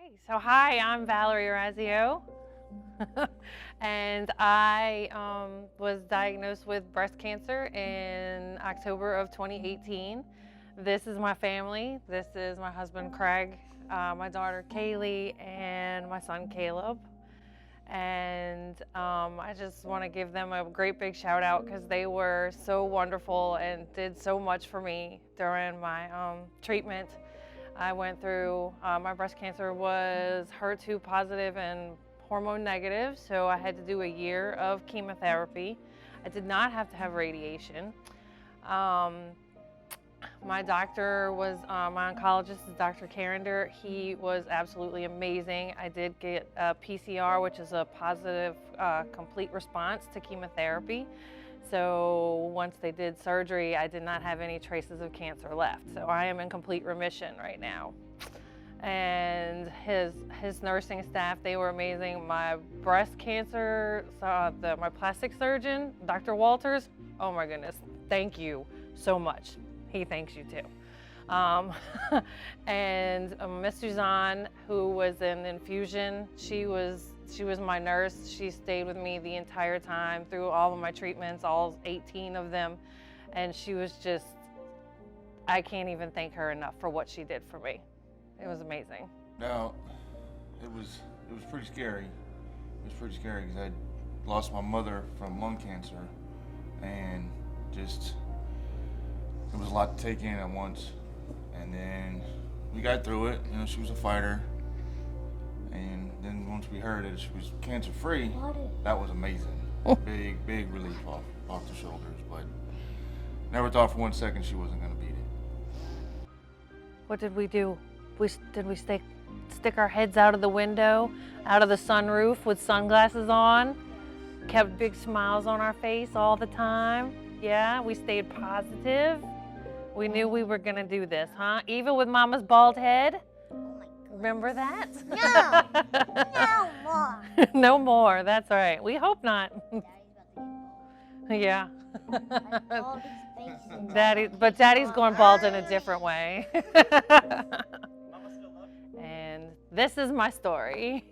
So hi, I'm Valerie Orazio, and I was diagnosed with breast cancer in October of 2018. This is my family. This is my husband Craig, my daughter Kaylee, and my son Caleb. And I just want to give them a great big shout out because they were so wonderful and did so much for me during my treatment. I went through, my breast cancer was HER2 positive and hormone negative, so I had to do a year of chemotherapy. I did not have to have radiation. My doctor was, my oncologist is Dr. Carender. He was absolutely amazing. I did get a PCR, which is a positive complete response to chemotherapy. So once they did surgery, I did not have any traces of cancer left. So I am in complete remission right now. And his nursing staff, they were amazing. My breast cancer, my plastic surgeon, Dr. Walters, oh my goodness, thank you so much. He thanks you too. And Miss Suzanne, who was in infusion, she was my nurse. She stayed with me the entire time through all of my treatments, all 18 of them. And she was just, I can't even thank her enough for what she did for me. It was amazing. Now, it was pretty scary. It was pretty scary because I lost my mother from lung cancer, and just, it was a lot to take in at once. And then we got through it. You know, she was a fighter. And then once we heard that she was cancer-free, that was amazing. Big relief off the shoulders. But never thought for 1 second she wasn't going to beat it. What did we do? Did we stick our heads out of the window, out of the sunroof with sunglasses on? Kept big smiles on our face all the time? Yeah, we stayed positive. We knew we were gonna do this, huh? Even with Mama's bald head? Oh my God. Remember that? No more. No more, that's right. We hope not. Daddy's about to get bald. Yeah. Like all these faces. Daddy's going bald in a different way. And this is my story.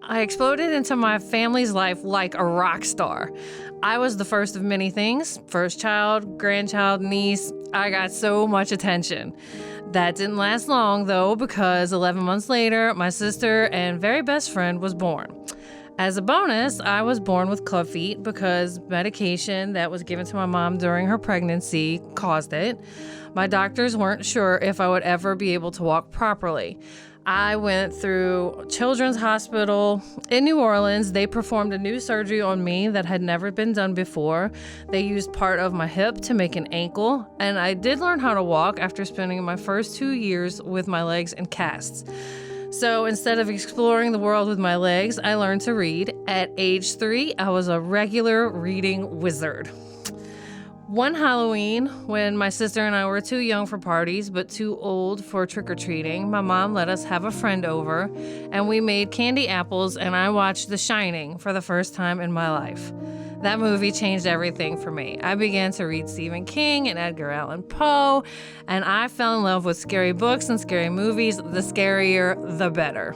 I exploded into my family's life like a rock star. I was the first of many things. First child, grandchild, niece. I got so much attention. That didn't last long though, because 11 months later, my sister and very best friend was born. As a bonus, I was born with club feet because medication that was given to my mom during her pregnancy caused it. My doctors weren't sure if I would ever be able to walk properly. I went through Children's Hospital in New Orleans. They performed a new surgery on me that had never been done before. They used part of my hip to make an ankle, and I did learn how to walk after spending my first 2 years with my legs in casts. So instead of exploring the world with my legs, I learned to read. At age 3, I was a regular reading wizard. One Halloween, when my sister and I were too young for parties but too old for trick-or-treating, my mom let us have a friend over, and we made candy apples, and I watched The Shining for the first time in my life. That movie changed everything for me. I began to read Stephen King and Edgar Allan Poe, and I fell in love with scary books and scary movies. The scarier, the better.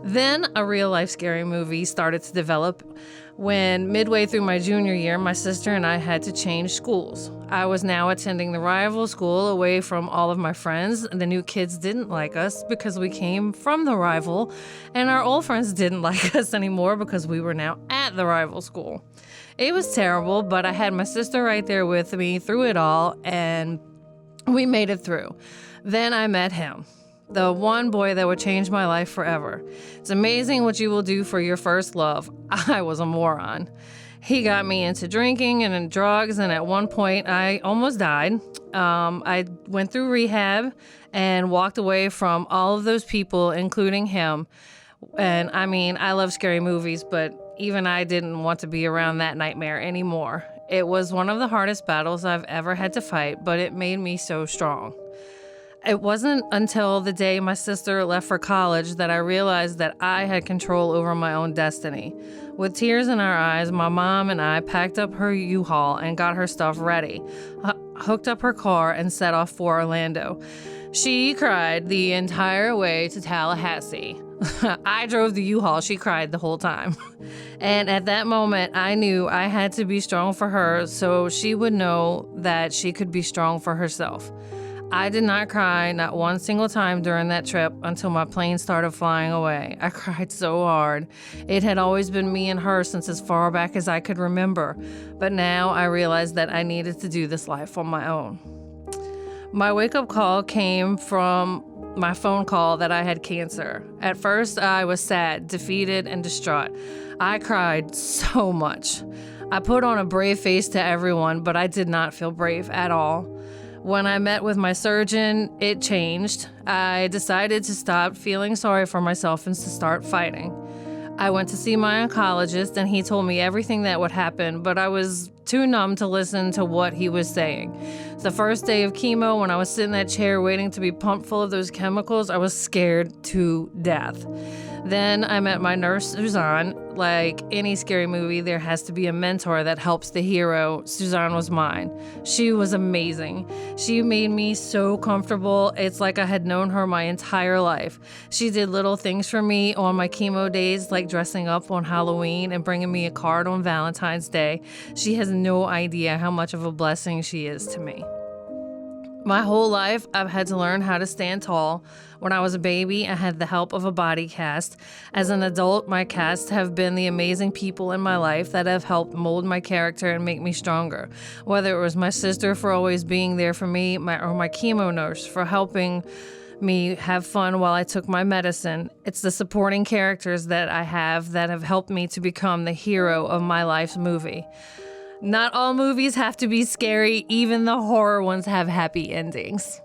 Then a real-life scary movie started to develop when midway through my junior year, my sister and I had to change schools. I was now attending the rival school away from all of my friends. The new kids didn't like us because we came from the rival, and our old friends didn't like us anymore because we were now at the rival school. It was terrible, but I had my sister right there with me through it all, and we made it through. Then I met him. The one boy that would change my life forever. It's amazing what you will do for your first love. I was a moron. He got me into drinking and in drugs, and at one point I almost died. I went through rehab and walked away from all of those people, including him. And I mean, I love scary movies, but even I didn't want to be around that nightmare anymore. It was one of the hardest battles I've ever had to fight, but it made me so strong. It wasn't until the day my sister left for college that I realized that I had control over my own destiny. With tears in our eyes, my mom and I packed up her U-Haul and got her stuff ready. hooked up her car, and set off for Orlando. She cried the entire way to Tallahassee. I drove the U-Haul. She cried the whole time. And at that moment, I knew I had to be strong for her so she would know that she could be strong for herself. I did not cry not one single time during that trip until my plane started flying away. I cried so hard. It had always been me and her since as far back as I could remember. But now I realized that I needed to do this life on my own. My wake-up call came from my phone call that I had cancer. At first, I was sad, defeated, and distraught. I cried so much. I put on a brave face to everyone, but I did not feel brave at all. When I met with my surgeon, it changed. I decided to stop feeling sorry for myself and to start fighting. I went to see my oncologist and he told me everything that would happen, but I was too numb to listen to what he was saying. The first day of chemo, when I was sitting in that chair waiting to be pumped full of those chemicals, I was scared to death. Then I met my nurse, Suzanne. Like any scary movie, there has to be a mentor that helps the hero. Suzanne was mine. She was amazing. She made me so comfortable. It's like I had known her my entire life. She did little things for me on my chemo days, like dressing up on Halloween and bringing me a card on Valentine's Day. She has no idea how much of a blessing she is to me. My whole life, I've had to learn how to stand tall. When I was a baby, I had the help of a body cast. As an adult, my casts have been the amazing people in my life that have helped mold my character and make me stronger. Whether it was my sister for always being there for me, or my chemo nurse for helping me have fun while I took my medicine. It's the supporting characters that I have that have helped me to become the hero of my life's movie. Not all movies have to be scary, even the horror ones have happy endings.